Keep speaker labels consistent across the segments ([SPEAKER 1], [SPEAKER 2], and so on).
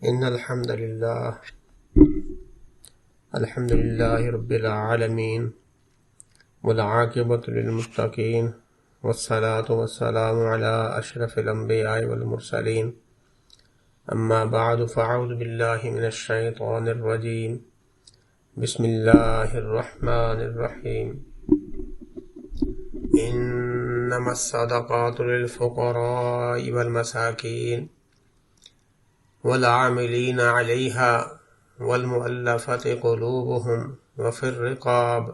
[SPEAKER 1] إن الحمد لله رب العالمين والعاقبة للمتقين والصلاة والسلام على أشرف الأنبياء والمرسلين أما بعد فأعوذ بالله من الشيطان الرجيم بسم الله الرحمن الرحيم إنما الصدقات للفقراء والمساكين والعاملين عليها والمؤلفة قلوبهم وفي الرقاب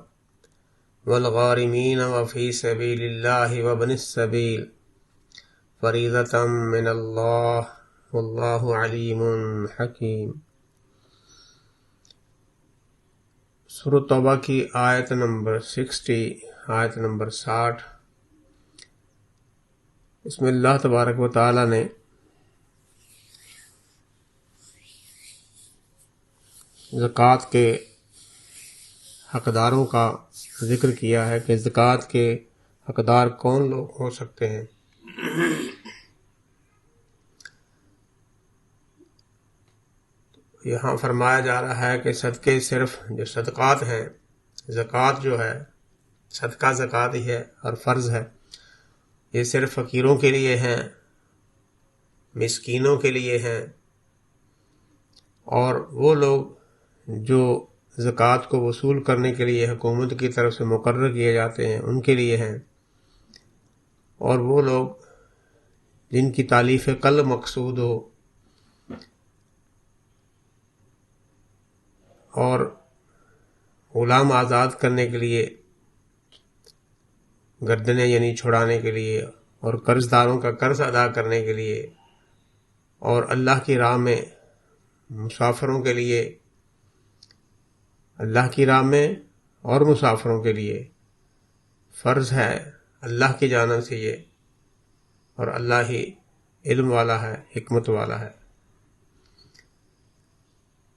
[SPEAKER 1] والغارمين وفي سبيل الله وابن السبيل فريضة من الله والله عليم حكيم۔ سورۃ توبہ کی آیت نمبر 60، آیت نمبر 60، اس میں اللہ تبارک و تعالی نے زکوٰۃ کے حقداروں کا ذکر کیا ہے کہ زکوٰۃ کے حقدار کون لوگ ہو سکتے ہیں۔ یہاں فرمایا جا رہا ہے کہ صدقے صرف جو صدقات ہیں، زکوٰۃ جو ہے صدقہ زکوٰۃ ہی ہے اور فرض ہے، یہ صرف فقیروں کے لیے ہیں، مسکینوں کے لیے ہیں، اور وہ لوگ جو زکوٰۃ کو وصول کرنے کے لیے حکومت کی طرف سے مقرر کیے جاتے ہیں ان کے لیے ہیں، اور وہ لوگ جن کی تالیف قلب مقصود ہو اور غلام آزاد کرنے کے لیے، گردنیں یعنی چھڑانے کے لیے، اور قرض داروں کا قرض ادا کرنے کے لیے، اور اللہ کی راہ میں مسافروں کے لیے، اللہ کی راہ میں اور مسافروں کے لیے فرض ہے اللہ کی جانب سے یہ، اور اللہ ہی علم والا ہے، حکمت والا ہے۔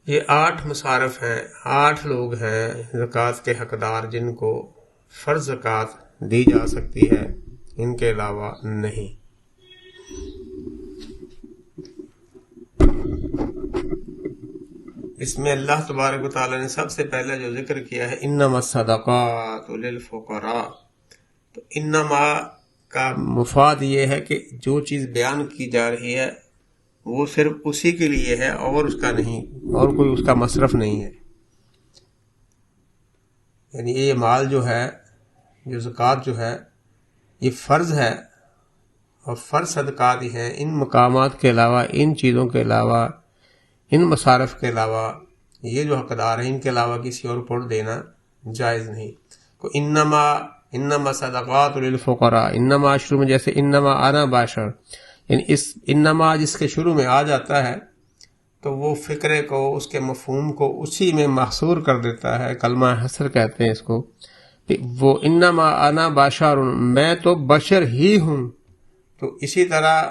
[SPEAKER 1] یہ 8 مصارف ہیں، 8 لوگ ہیں زکوٰۃ کے حقدار جن کو فرض زکوٰۃ دی جا سکتی ہے، ان کے علاوہ نہیں۔ اس میں اللہ تبارک و تعالی نے سب سے پہلے جو ذکر کیا ہے انما الصدقات للفقراء، تو انما کا مفاد یہ ہے کہ جو چیز بیان کی جا رہی ہے وہ صرف اسی کے لیے ہے اور اس کا نہیں، اور کوئی اس کا مصرف نہیں ہے۔ یعنی یہ مال جو ہے، جو زکوٰۃ جو ہے، یہ فرض ہے اور فرض صدقات ہی ہیں۔ ان مقامات کے علاوہ، ان چیزوں کے علاوہ، ان مصارف کے علاوہ، یہ جو حقدار ہیں ان کے علاوہ کسی اور کو دینا جائز نہیں۔ کو انما صدقات للفقراء، انما شروع میں جیسے انما انا باشر، یعنی اس انما جس کے شروع میں آ جاتا ہے تو وہ فکرے کو، اس کے مفہوم کو اسی میں محصور کر دیتا ہے، کلمہ حصر کہتے ہیں اس کو۔ وہ انما انا باشر، میں تو بشر ہی ہوں، تو اسی طرح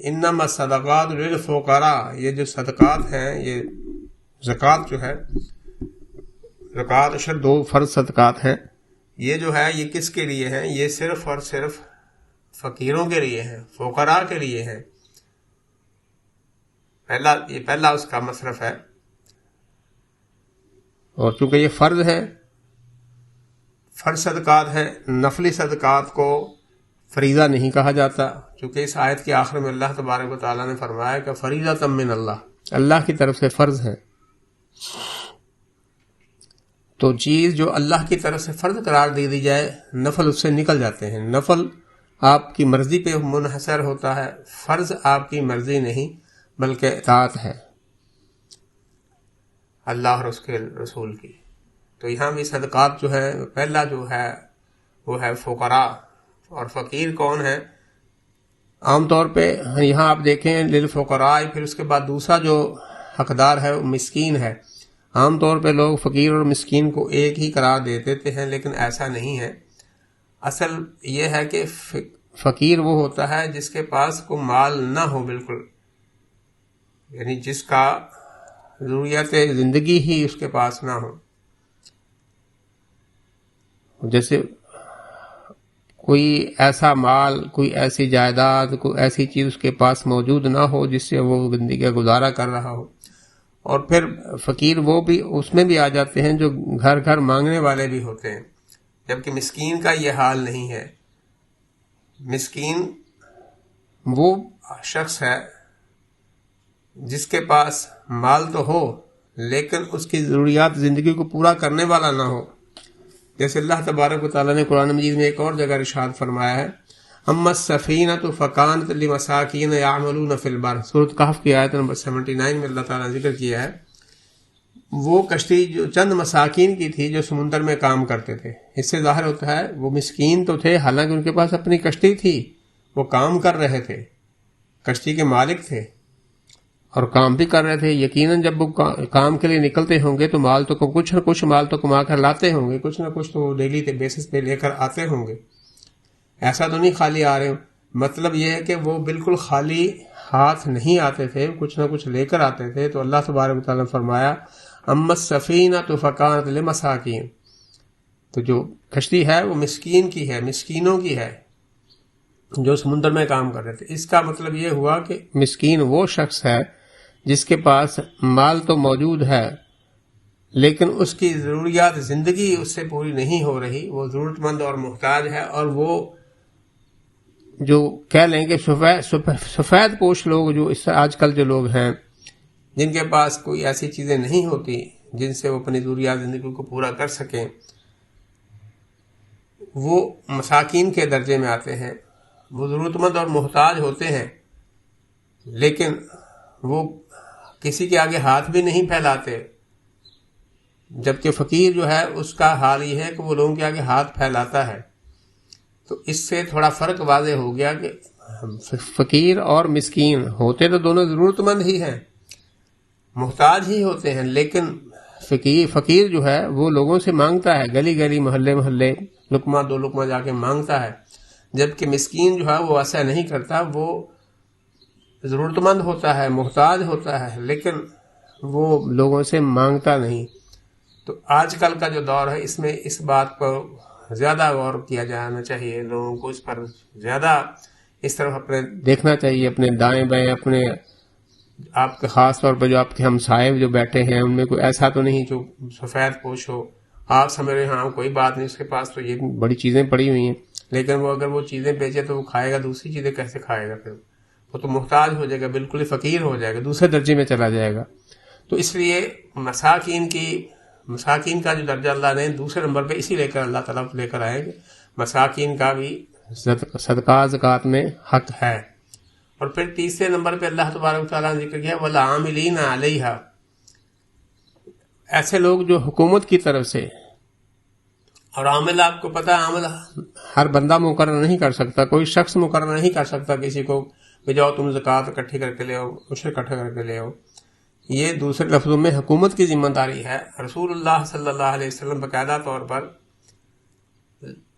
[SPEAKER 1] انما صدقات للفقراء، یہ جو صدقات ہیں، یہ زکوٰۃ جو ہے، زکوٰۃ اشر 2 فرض صدقات ہیں، یہ جو ہے یہ کس کے لیے ہیں؟ یہ صرف اور صرف فقیروں کے لیے ہیں، فقراء کے لیے ہیں۔ پہلا اس کا مصرف ہے، اور چونکہ یہ فرض ہے، فرض صدقات ہیں، نفلی صدقات کو فریضہ نہیں کہا جاتا، چونکہ اس آیت کے آخر میں اللہ تبارک و تعالیٰ نے فرمایا کہ فریضۃ من اللہ، اللہ کی طرف سے فرض ہے۔ تو چیز جو اللہ کی طرف سے فرض قرار دے دی جائے، نفل اس سے نکل جاتے ہیں۔ نفل آپ کی مرضی پہ منحصر ہوتا ہے، فرض آپ کی مرضی نہیں بلکہ اطاعت ہے اللہ اور اس کے رسول کی۔ تو یہاں بھی صدقات جو ہے، پہلا جو ہے وہ ہے فقراء، اور فقیر کون ہے؟ عام طور پہ یہاں آپ دیکھیں للفقراء، پھر اس کے بعد دوسرا جو حقدار ہے وہ مسکین ہے۔ عام طور پہ لوگ فقیر اور مسکین کو ایک ہی قرار دے دیتے ہیں، لیکن ایسا نہیں ہے۔ اصل یہ ہے کہ فقیر وہ ہوتا ہے جس کے پاس کوئی مال نہ ہو بالکل، یعنی جس کا ضروریات زندگی ہی اس کے پاس نہ ہو۔ جیسے کوئی ایسا مال، کوئی ایسی جائیداد، کوئی ایسی چیز اس کے پاس موجود نہ ہو جس سے وہ زندگی کا گزارا کر رہا ہو. اور پھر فقیر وہ بھی اس میں بھی آ جاتے ہیں جو گھر گھر مانگنے والے بھی ہوتے ہیں، جبکہ مسکین کا یہ حال نہیں ہے. مسکین وہ شخص ہے جس کے پاس مال تو ہو لیکن اس کی ضروریات زندگی کو پورا کرنے والا نہ ہو. جیسے اللہ تبارک و تعالیٰ نے قرآن مجید میں ایک اور جگہ ارشاد فرمایا ہے، اما السفینۃ فکانت لمساکین یعملون فی البر، سورۃ کہف کی آیت نمبر 79 میں اللہ تعالیٰ نے ذکر کیا ہے. وہ کشتی جو چند مساکین کی تھی جو سمندر میں کام کرتے تھے. اس سے ظاہر ہوتا ہے وہ مسکین تو تھے، حالانکہ ان کے پاس اپنی کشتی تھی، وہ کام کر رہے تھے، کشتی کے مالک تھے اور کام بھی کر رہے تھے. یقیناً جب وہ کام کے لیے نکلتے ہوں گے تو مال تو کچھ نہ کچھ مال تو کما کر لاتے ہوں گے، کچھ نہ کچھ تو ڈیلی کے بیسس پہ لے کر آتے ہوں گے. ایسا تو نہیں خالی آ رہے ہوں. مطلب یہ ہے کہ وہ بالکل خالی ہاتھ نہیں آتے تھے، کچھ نہ کچھ لے کر آتے تھے. تو اللہ تبارک و تعالیٰ نے فرمایا اما السفینۃ فکانت لمساکین، تو جو کشتی ہے وہ مسکین کی ہے، مسکینوں کی ہے جو سمندر میں کام کر رہے تھے. اس کا مطلب یہ ہوا کہ مسکین وہ شخص ہے جس کے پاس مال تو موجود ہے لیکن اس کی ضروریات زندگی اس سے پوری نہیں ہو رہی، وہ ضرورت مند اور محتاج ہے. اور وہ جو کہہ لیں کہ سفید پوش لوگ، جو اس آج کل جو لوگ ہیں جن کے پاس کوئی ایسی چیزیں نہیں ہوتی جن سے وہ اپنی ضروریات زندگی کو پورا کر سکیں، وہ مساکین کے درجے میں آتے ہیں. وہ ضرورت مند اور محتاج ہوتے ہیں لیکن وہ کسی کے آگے ہاتھ بھی نہیں پھیلاتے، جبکہ فقیر جو ہے اس کا حال یہ ہے کہ وہ لوگوں کے آگے ہاتھ پھیلاتا ہے. تو اس سے تھوڑا فرق واضح ہو گیا کہ فقیر اور مسکین ہوتے تو دونوں ضرورت مند ہی ہیں، محتاج ہی ہوتے ہیں، لیکن فقیر جو ہے وہ لوگوں سے مانگتا ہے، گلی گلی محلے محلے لقمہ دو لقمہ جا کے مانگتا ہے. جبکہ مسکین جو ہے وہ ایسا نہیں کرتا، وہ ضرورت مند ہوتا ہے، محتاج ہوتا ہے، لیکن وہ لوگوں سے مانگتا نہیں. تو آج کل کا جو دور ہے اس میں اس بات پر زیادہ غور کیا جانا چاہیے، لوگوں کو اس پر زیادہ اس طرف اپنے دیکھنا چاہیے، اپنے دائیں بائیں، اپنے آپ کے خاص طور پر جو آپ کے ہمسائے جو بیٹھے ہیں ان میں کوئی ایسا تو نہیں جو سفید پوش ہو. آپ سمجھ رہے ہیں ہاں کوئی بات نہیں، اس کے پاس تو یہ بڑی چیزیں پڑی ہوئی ہیں، لیکن وہ اگر وہ چیزیں بیچے تو وہ کھائے گا، دوسری چیزیں کیسے کھائے گا؟ پھر وہ تو محتاج ہو جائے گا، بالکل ہی فقیر ہو جائے گا، دوسرے درجے میں چلا جائے گا. تو اس لیے مساکین کا جو درجہ اللہ نے دوسرے نمبر پہ اسی لے کر اللہ تعالیٰ لے کر آئے کہ مساکین کا بھی صدقہ زکوٰۃ میں حق ہے. اور پھر تیسرے نمبر پہ اللہ تبارک تعالیٰ نے ذکر کیا والعاملین علیہا، ایسے لوگ جو حکومت کی طرف سے، اور عامل آپ کو پتہ ہے عامل ہر بندہ مقرر نہیں کر سکتا، کوئی شخص مقرر نہیں کر سکتا کسی کو کہ جاؤ تم زکوٰۃ اکٹھی کر کے لے آؤ، عشر اکٹھا کر کے لے آؤ. یہ دوسرے لفظوں میں حکومت کی ذمہ داری ہے. رسول اللہ صلی اللہ علیہ وسلم باقاعدہ طور پر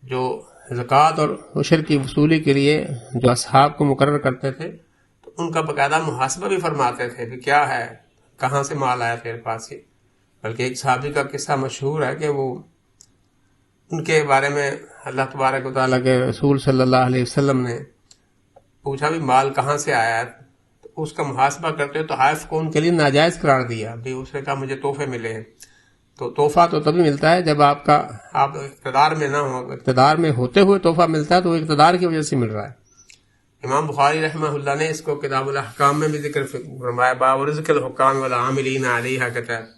[SPEAKER 1] جو زکوٰۃ اور عشر کی وصولی کے لیے جو اصحاب کو مقرر کرتے تھے تو ان کا باقاعدہ محاسبہ بھی فرماتے تھے کہ کیا ہے، کہاں سے مال آیا تیرے پاس. بلکہ ایک صحابی کا قصہ مشہور ہے کہ وہ ان کے بارے میں اللہ تبارک و تعالیٰ کے رسول صلی اللہ علیہ وسلم نے پوچھا بھی مال کہاں سے آیا ہے، تو اس کا محاسبہ کرتے ہو تو حائف کو ان کے لیے ناجائز قرار دیا. بھی اس نے کہا مجھے تحفے ملے ہیں. تو تحفہ تو تبھی ملتا ہے جب آپ اقتدار میں نہ ہو، اقتدار میں ہوتے ہوئے تحفہ ملتا ہے تو وہ اقتدار کی وجہ سے مل رہا ہے. امام بخاری رحمہ اللہ نے اس کو کتاب الاحکام میں بھی ذکر فرمایا، باب رزق الحکام والعاملین علیہا کے تحت.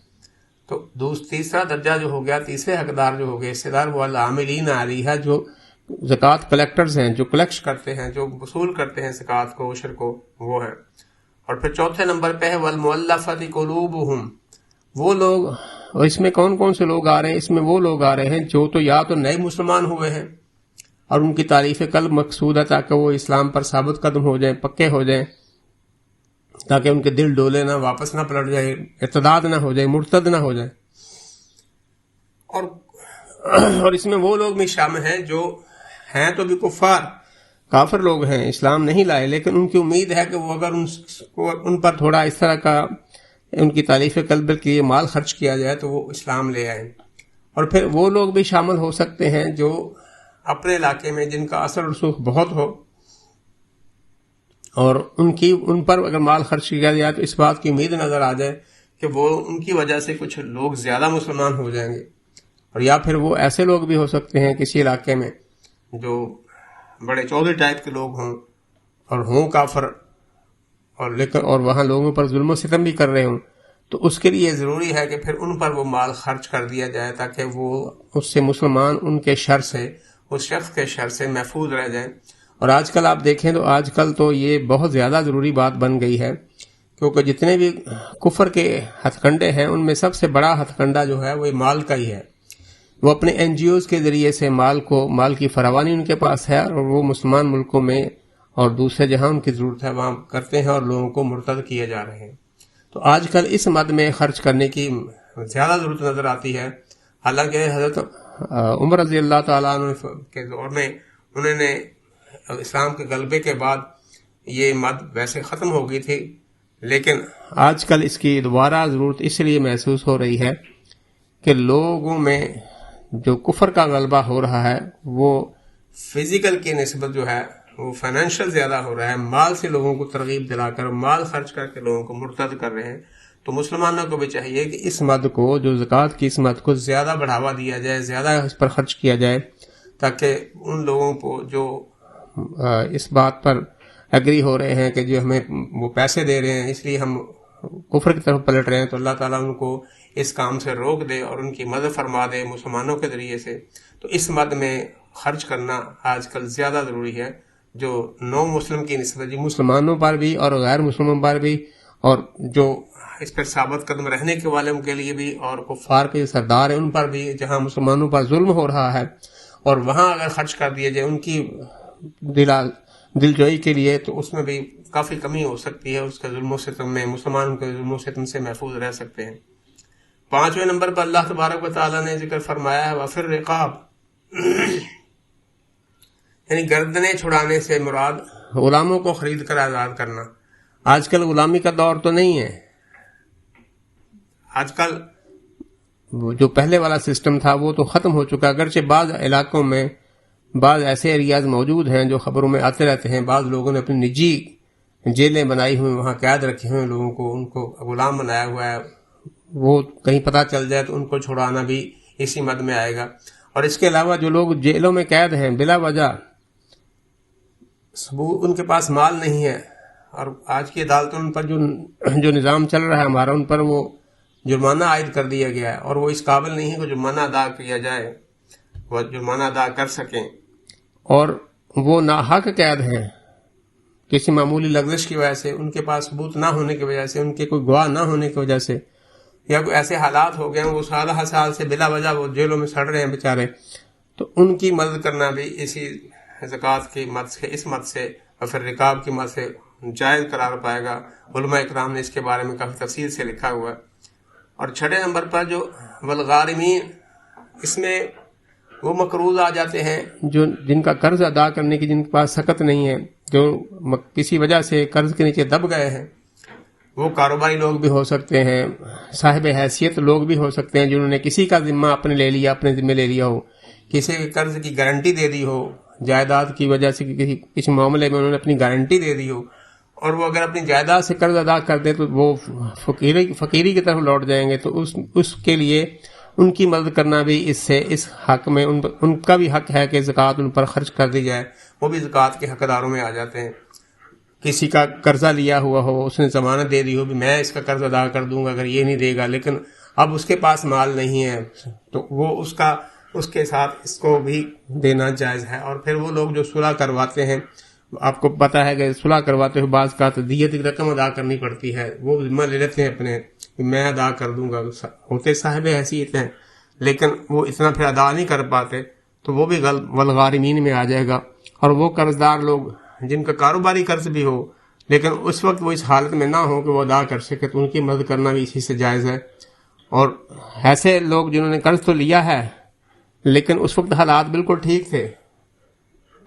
[SPEAKER 1] تو تیسرا درجہ جو ہو گیا، تیسرے حقدار جو ہو گئے حصے دار، وہ العاملین علیہا، جو زکوٰۃ کلیکٹرز ہیں، جو کلیکٹ کرتے ہیں، جو وصول کرتے ہیں زکوٰۃ کو، عشر کو، وہ ہیں. اور پھر چوتھے نمبر پہ ہے والمؤلفۃ قلوبہم، وہ لوگ. اور اس میں کون کون سے لوگ آ رہے ہیں؟ اس میں وہ لوگ آ رہے ہیں جو تو یا تو نئے مسلمان ہوئے ہیں اور ان کی تعریف قلب مقصود ہے تاکہ وہ اسلام پر ثابت قدم ہو جائیں، پکے ہو جائیں، تاکہ ان کے دل ڈولے نہ، واپس نہ پلٹ جائے، ارتداد نہ ہو جائے، مرتد نہ ہو جائے. اور اس میں وہ لوگ بھی شامل ہیں جو ہیں تو بھی کافر لوگ ہیں، اسلام نہیں لائے، لیکن ان کی امید ہے کہ وہ اگر ان پر تھوڑا اس طرح کا ان کی تعلیف قلب کے لیے مال خرچ کیا جائے تو وہ اسلام لے آئیں. اور پھر وہ لوگ بھی شامل ہو سکتے ہیں جو اپنے علاقے میں جن کا اثر رسوخ بہت ہو اور ان پر اگر مال خرچ کیا جائے تو اس بات کی امید نظر آ جائے کہ وہ ان کی وجہ سے کچھ لوگ زیادہ مسلمان ہو جائیں گے، اور یا پھر وہ ایسے لوگ بھی ہو سکتے ہیں کسی علاقے میں جو بڑے چودھری ٹائپ کے لوگ ہوں اور ہوں کافر، اور وہاں لوگوں پر ظلم و ستم بھی کر رہے ہوں، تو اس کے لیے ضروری ہے کہ پھر ان پر وہ مال خرچ کر دیا جائے تاکہ وہ اس سے مسلمان ان کے شر سے، اس شخص کے شر سے محفوظ رہ جائیں۔ اور آج کل آپ دیکھیں تو آج کل تو یہ بہت زیادہ ضروری بات بن گئی ہے، کیونکہ جتنے بھی کفر کے ہتھ کنڈے ہیں ان میں سب سے بڑا ہتھ کنڈا جو ہے وہ مال کا ہی ہے۔ وہ اپنے این جی اوز کے ذریعے سے مال کی فراوانی ان کے پاس ہے، اور وہ مسلمان ملکوں میں اور دوسرے جہاں ان کی ضرورت ہے وہاں کرتے ہیں اور لوگوں کو مرتد کیے جا رہے ہیں۔ تو آج کل اس مد میں خرچ کرنے کی زیادہ ضرورت نظر آتی ہے، حالانکہ حضرت عمر رضی اللہ تعالیٰ عنہ کے دور میں انہوں نے اسلام کے غلبے کے بعد یہ مد ویسے ختم ہو گئی تھی، لیکن آج کل اس کی دوبارہ ضرورت اس لیے محسوس ہو رہی ہے کہ لوگوں میں جو کفر کا غلبہ ہو رہا ہے وہ فزیکل کی نسبت جو ہے وہ فائنینشیل زیادہ ہو رہا ہے، مال سے لوگوں کو ترغیب دلا کر مال خرچ کر کے لوگوں کو مرتد کر رہے ہیں۔ تو مسلمانوں کو بھی چاہیے کہ اس مد کو، جو زکوٰۃ کی اس مد کو زیادہ بڑھاوا دیا جائے، زیادہ اس پر خرچ کیا جائے، تاکہ ان لوگوں کو جو اس بات پر ایگری ہو رہے ہیں کہ جو ہمیں وہ پیسے دے رہے ہیں اس لیے ہم کفر کی طرف پلٹ رہے ہیں، تو اللہ تعالیٰ ان کو اس کام سے روک دے اور ان کی مدد فرما دے مسلمانوں کے ذریعے سے۔ تو اس مد میں خرچ کرنا آج کل زیادہ ضروری ہے، جو نو مسلم کی نسبت جی مسلمانوں پر بھی اور غیر مسلموں پر بھی، اور جو اس پر ثابت قدم رہنے کے والوں کے لیے بھی، اور کفار کے سردار ہیں ان پر بھی، جہاں مسلمانوں پر ظلم ہو رہا ہے اور وہاں اگر خرچ کر دیا جائے ان کی دل جوئی کے لیے، تو اس میں بھی کافی کمی ہو سکتی ہے، اس کے ظلم و ستم میں مسلمان کے ظلم و ستم سے محفوظ رہ سکتے ہیں۔ 5ویں نمبر پر اللہ تبارک و تعالیٰ نے ذکر فرمایا ہے وَفِي الرِّقَابِ، یعنی گردنیں چھڑانے سے مراد غلاموں کو خرید کر آزاد کرنا۔ آج کل غلامی کا دور تو نہیں ہے، آج کل جو پہلے والا سسٹم تھا وہ تو ختم ہو چکا، اگرچہ بعض علاقوں میں بعض ایسے ایریاز موجود ہیں جو خبروں میں آتے رہتے ہیں، بعض لوگوں نے اپنی نجی جیلیں بنائی ہوئی، وہاں قید رکھے ہوئے لوگوں کو، ان کو غلام بنایا ہوا ہے، وہ کہیں پتہ چل جائے تو ان کو چھڑانا بھی اسی مد میں آئے گا۔ اور اس کے علاوہ جو لوگ جیلوں میں قید ہیں بلا وجہ، ان کے پاس مال نہیں ہے، اور آج کی عدالتوں پر جو نظام چل رہا ہے ہمارا، ان پر وہ جرمانہ عائد کر دیا گیا ہے، اور وہ اس قابل نہیں ہے کہ جرمانہ ادا کیا جائے، وہ جرمانہ ادا کر سکیں، اور وہ ناحق قید ہیں کسی معمولی لغزش کی وجہ سے، ان کے پاس ثبوت نہ ہونے کی وجہ سے، ان کے کوئی گواہ نہ ہونے کی وجہ سے، یا کوئی ایسے حالات ہو گئے ہیں وہ سال سے بلا وجہ وہ جیلوں میں سڑ رہے ہیں بیچارے، تو ان کی مدد کرنا بھی اسی زکوٰۃ کی مد سے، اس مد سے اور پھر رکاب کی مد سے جائز قرار پائے گا۔ علماء اکرام نے اس کے بارے میں کافی تفصیل سے لکھا ہوا ہے۔ اور 6 نمبر پر جو والغارمین، اس میں وہ مقروض آ جاتے ہیں جن کا قرض ادا کرنے کی جن کے پاس سخت نہیں ہے، جو کسی وجہ سے قرض کے نیچے دب گئے ہیں، وہ کاروباری لوگ بھی ہو سکتے ہیں، صاحب حیثیت لوگ بھی ہو سکتے ہیں جنہوں نے کسی کا ذمہ اپنے ذمہ لے لیا ہو، کسی کے قرض کی گارنٹی دے دی ہو، جائیداد کی وجہ سے کسی معاملے میں انہوں نے اپنی گارنٹی دے دی ہو، اور وہ اگر اپنی جائیداد سے قرض ادا کر دے تو وہ فقیری کی طرف لوٹ جائیں گے، تو اس کے لیے ان کی مدد کرنا بھی اس حق میں ان کا بھی حق ہے کہ زکوٰۃ ان پر خرچ کر دی جائے، وہ بھی زکوٰۃ کے حقداروں میں آ جاتے ہیں۔ کسی کا قرضہ لیا ہوا ہو، اس نے ضمانت دے دی ہو کہ میں اس کا قرض ادا کر دوں گا اگر یہ نہیں دے گا، لیکن اب اس کے پاس مال نہیں ہے، تو وہ اس کے ساتھ اس کو بھی دینا جائز ہے۔ اور پھر وہ لوگ جو صلح کرواتے ہیں، آپ کو پتہ ہے کہ صلح کرواتے ہوئے بعض کا دیت کی رقم ادا کرنی پڑتی ہے، وہ ذمہ لے لیتے ہیں اپنے کہ میں ادا کر دوں گا، ہوتے صاحب حیثیت ہیں لیکن وہ اتنا پھر ادا نہیں کر پاتے، تو وہ بھی والغارمین میں آ جائے گا۔ اور وہ قرضدار لوگ جن کا کاروباری قرض بھی ہو لیکن اس وقت وہ اس حالت میں نہ ہو کہ وہ ادا کر سکے، تو ان کی مدد کرنا بھی اسی سے جائز ہے۔ اور ایسے لوگ جنہوں نے قرض تو لیا ہے لیکن اس وقت حالات بالکل ٹھیک تھے،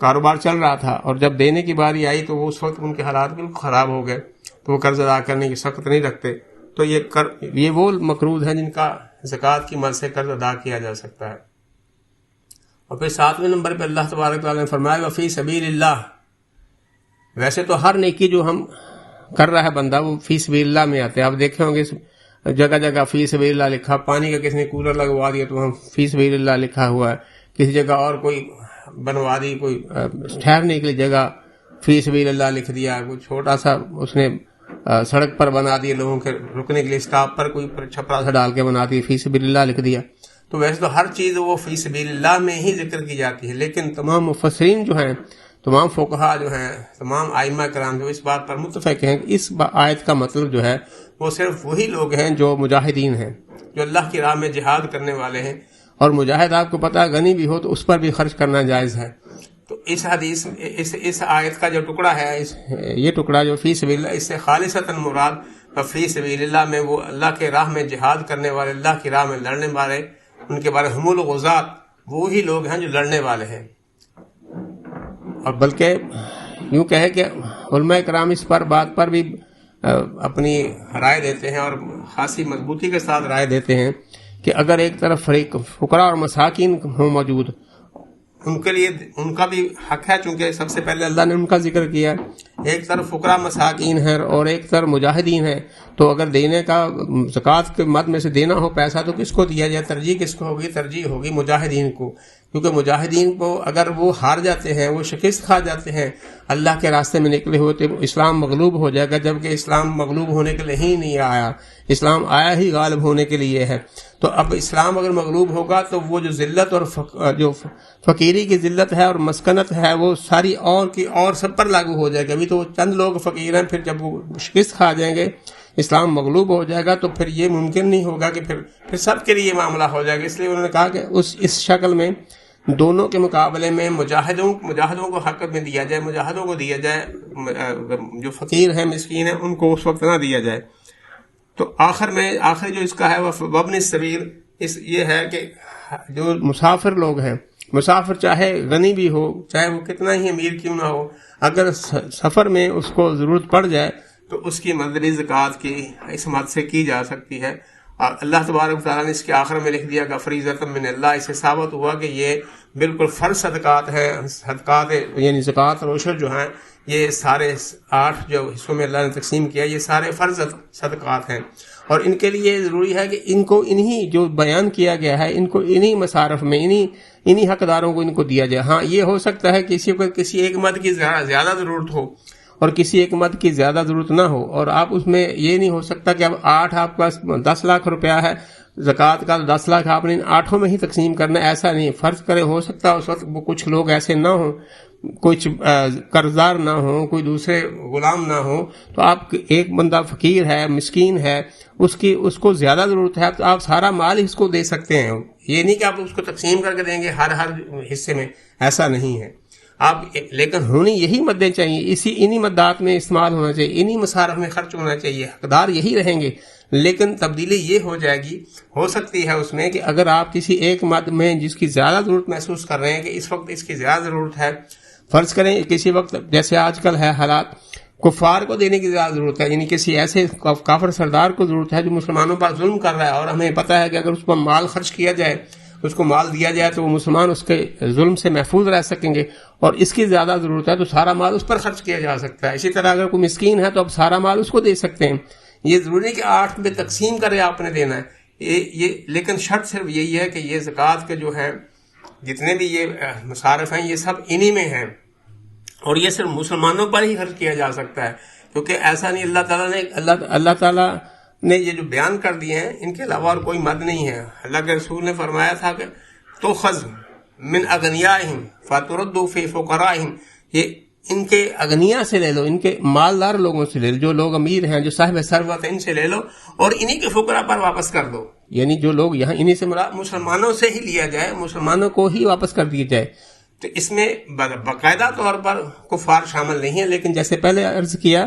[SPEAKER 1] کاروبار چل رہا تھا، اور جب دینے کی باری آئی تو وہ اس وقت ان کے حالات بالکل خراب ہو گئے، تو وہ قرض ادا کرنے کی سخت نہیں رکھتے، تو یہ وہ مقروض ہیں جن کا زکوٰۃ کی مد سے قرض ادا کیا جا سکتا ہے۔ اور پھر 7ویں نمبر پہ اللہ تبارک تعالیٰ نے فرمایا وفی سبیل اللہ. ویسے تو ہر نیکی جو ہم کر رہا ہے بندہ وہ فی سبیل اللہ میں آتے ہیں. آپ دیکھے ہوں گے جگہ جگہ فی سبیل اللہ لکھا، پانی کا کسی نے کولر لگوا دیا تو ہم فی سبیل اللہ لکھا ہوا ہے، کسی جگہ اور کوئی بنوا دی، کوئی ٹھہرنے کے لیے جگہ فی سبیل اللہ لکھ دیا، کوئی چھوٹا سا اس نے سڑک پر بنا دی، لوگوں کے رکنے کے لیے اسٹاپ پر کوئی چھپرا سا ڈال کے بنا دی، فی سبیل اللہ لکھ دیا. تو ویسے تو ہر چیز وہ فی سبیل اللہ میں ہی ذکر کی جاتی ہے، لیکن تمام مفسرین جو ہیں، تمام فقہا جو ہیں، تمام ائمہ کرام جو اس بات پر متفق ہیں کہ اس آیت کا مطلب جو ہے وہ صرف وہی لوگ ہیں جو مجاہدین ہیں، جو اللہ کی راہ میں جہاد کرنے والے ہیں. اور مجاہد آپ کو پتہ غنی بھی ہو تو اس پر بھی خرچ کرنا جائز ہے. تو اس حدیث اس آیت کا جو ٹکڑا ہے، یہ ٹکڑا جو فی سبیل اللہ، اس سے خالصتاً مراد فی سبیل اللہ میں وہ اللہ کے راہ میں جہاد کرنے والے، اللہ کی راہ میں لڑنے والے، ان کے بارے حمول الغزات، وہی لوگ ہیں جو لڑنے والے ہیں. اور بلکہ یوں کہے کہ علماء کرام اس پر بات پر بھی اپنی رائے دیتے ہیں اور خاصی مضبوطی کے ساتھ رائے دیتے ہیں کہ اگر ایک طرف فریق فقراء اور مساکین ہوں موجود، ان کے لیے ان کا بھی حق ہے، چونکہ سب سے پہلے اللہ نے ان کا ذکر کیا. ایک طرف فقراء مساکین ہے اور ایک طرف مجاہدین ہے، تو اگر دینے کا زکوٰۃ کے مد میں سے دینا ہو پیسہ تو کس کو دیا جائے؟ ترجیح کس کو ہوگی؟ ترجیح ہوگی مجاہدین کو، کیونکہ مجاہدین کو اگر وہ ہار جاتے ہیں، وہ شکست کھا جاتے ہیں، اللہ کے راستے میں نکلے ہوتے، اسلام مغلوب ہو جائے گا، جبکہ اسلام مغلوب ہونے کے لیے ہی نہیں آیا، اسلام آیا ہی غالب ہونے کے لیے ہے. تو اب اسلام اگر مغلوب ہوگا تو وہ جو ذلت اور جو فقیری کی ذلت ہے اور مسکنت ہے وہ ساری اور کی اور سب پر لاگو ہو جائے گا. ابھی تو چند لوگ فقیر ہیں، پھر جب وہ شکست کھا جائیں گے، اسلام مغلوب ہو جائے گا، تو پھر یہ ممکن نہیں ہوگا کہ پھر سب کے لیے یہ معاملہ ہو جائے گا. اس لیے انہوں نے کہا کہ اس شکل میں دونوں کے مقابلے میں مجاہدوں کو حق میں دیا جائے، مجاہدوں کو دیا جائے، جو فقیر ہیں مسکین ہیں ان کو اس وقت نہ دیا جائے. تو آخر جو اس کا ہے وہ وابن السبیل، یہ ہے کہ جو مسافر لوگ ہیں، مسافر چاہے غنی بھی ہو، چاہے وہ کتنا ہی امیر کیوں نہ ہو، اگر سفر میں اس کو ضرورت پڑ جائے تو اس کی مدری زکوٰۃ کی اس مد سے کی جا سکتی ہے. اللہ تبارک تعالیٰ نے اس کے آخر میں لکھ دیا کہ فریضۃ من اللہ. اس سے ثابت ہوا کہ یہ بالکل فرض صدقات ہیں، صدقات یعنی زکوٰۃ اور عشر جو ہیں، یہ سارے 8 جو حصوں میں اللہ نے تقسیم کیا، یہ سارے فرض صدقات ہیں. اور ان کے لیے ضروری ہے کہ ان کو انہی جو بیان کیا گیا ہے، ان کو انہی مصارف میں انہی حقداروں کو ان کو دیا جائے. ہاں یہ ہو سکتا ہے کسی کو کسی ایک مد کی زیادہ ضرورت ہو اور کسی ایک مد کی زیادہ ضرورت نہ ہو، اور آپ اس میں یہ نہیں ہو سکتا کہ اب 8 آپ کا 10 لاکھ روپیہ ہے زکوٰۃ کا، 10 لاکھ آپ نے ان 8 میں ہی تقسیم کرنا، ایسا نہیں. فرض کرے ہو سکتا اس وقت وہ کچھ لوگ ایسے نہ ہوں، کچھ قرضدار نہ ہوں، کوئی دوسرے غلام نہ ہوں، تو آپ ایک بندہ فقیر ہے، مسکین ہے، اس کو زیادہ ضرورت ہے تو آپ سارا مال اس کو دے سکتے ہیں. یہ نہیں کہ آپ اس کو تقسیم کر کے دیں گے ہر حصے میں، ایسا نہیں ہے. آپ لیکن ہونی یہی مدیں چاہیے، انہی مدات میں استعمال ہونا چاہیے، انہی مصارف میں خرچ ہونا چاہیے، حقدار یہی رہیں گے. لیکن تبدیلی یہ ہو جائے گی، ہو سکتی ہے اس میں کہ اگر آپ کسی ایک مد میں جس کی زیادہ ضرورت محسوس کر رہے ہیں کہ اس وقت اس کی زیادہ ضرورت ہے، فرض کریں کسی وقت جیسے آج کل ہے حالات، کفار کو دینے کی زیادہ ضرورت ہے، یعنی کسی ایسے کافر سردار کو ضرورت ہے جو مسلمانوں پر ظلم کر رہا ہے، اور ہمیں پتہ ہے کہ اگر اس پر مال خرچ کیا جائے، اس کو مال دیا جائے تو وہ مسلمان اس کے ظلم سے محفوظ رہ سکیں گے، اور اس کی زیادہ ضرورت ہے تو سارا مال اس پر خرچ کیا جا سکتا ہے. اسی طرح اگر کوئی مسکین ہے تو اب سارا مال اس کو دے سکتے ہیں. یہ ضروری کہ 8 میں تقسیم کرے آپ نے دینا ہے، لیکن شرط صرف یہی ہے کہ یہ زکوٰۃ کے جو ہیں جتنے بھی یہ مصارف ہیں یہ سب انہی میں ہیں، اور یہ صرف مسلمانوں پر ہی خرچ کیا جا سکتا ہے. کیونکہ ایسا نہیں، اللہ تعالیٰ نے یہ جو بیان کر دیے ہیں ان کے علاوہ اور کوئی مد نہیں ہے. اللہ کے رسول نے فرمایا تھا کہ تؤخذ من اغنیائہم فترد فی فقرائہم، یہ ان کے اغنیا سے لے لو، ان کے مالدار لوگوں سے لے لو، جو لوگ امیر ہیں، جو صاحب ثروت ہیں، ان سے لے لو اور انہی کے فقراء پر واپس کر دو. یعنی جو لوگ یہاں انہی سے مراد مسلمانوں سے ہی لیا جائے، مسلمانوں کو ہی واپس کر دیا جائے. تو اس میں باقاعدہ طور پر کفار شامل نہیں ہیں، لیکن جیسے پہلے عرض کیا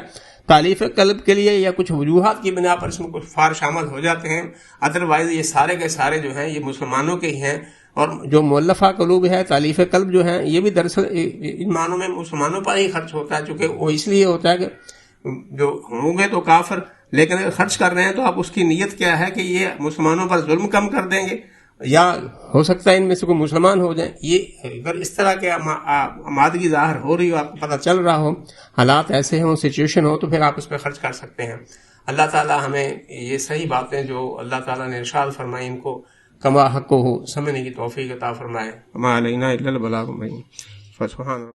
[SPEAKER 1] تالیف قلب کے لیے یا کچھ وجوہات کی بنا پر اس میں کفار شامل ہو جاتے ہیں. ادروائز یہ سارے کے سارے جو ہیں یہ مسلمانوں کے ہی ہیں، اور جو مؤلفہ قلوب ہے، تالیف قلب جو ہیں، یہ بھی دراصل ان معنوں میں مسلمانوں پر ہی خرچ ہوتا ہے، چونکہ وہ اس لیے ہوتا ہے کہ جو ہوں گے تو کافر، لیکن اگر خرچ کر رہے ہیں تو آپ اس کی نیت کیا ہے کہ یہ مسلمانوں پر ظلم کم کر دیں گے یا ہو سکتا ہے ان میں سے کوئی مسلمان ہو جائیں. یہ اگر اس طرح کے آمادگی ظاہر ہو رہی ہو، آپ کو پتہ چل رہا ہو، حالات ایسے ہوں، سچویشن ہو، تو پھر آپ اس پہ خرچ کر سکتے ہیں. اللہ تعالیٰ ہمیں یہ صحیح باتیں جو اللہ تعالیٰ نے ارشاد فرمائی ان کو کما حق ہو سمجھنے کی توفیق عطا فرمائے. وما علینا الا البلاغ المبین. فسبحان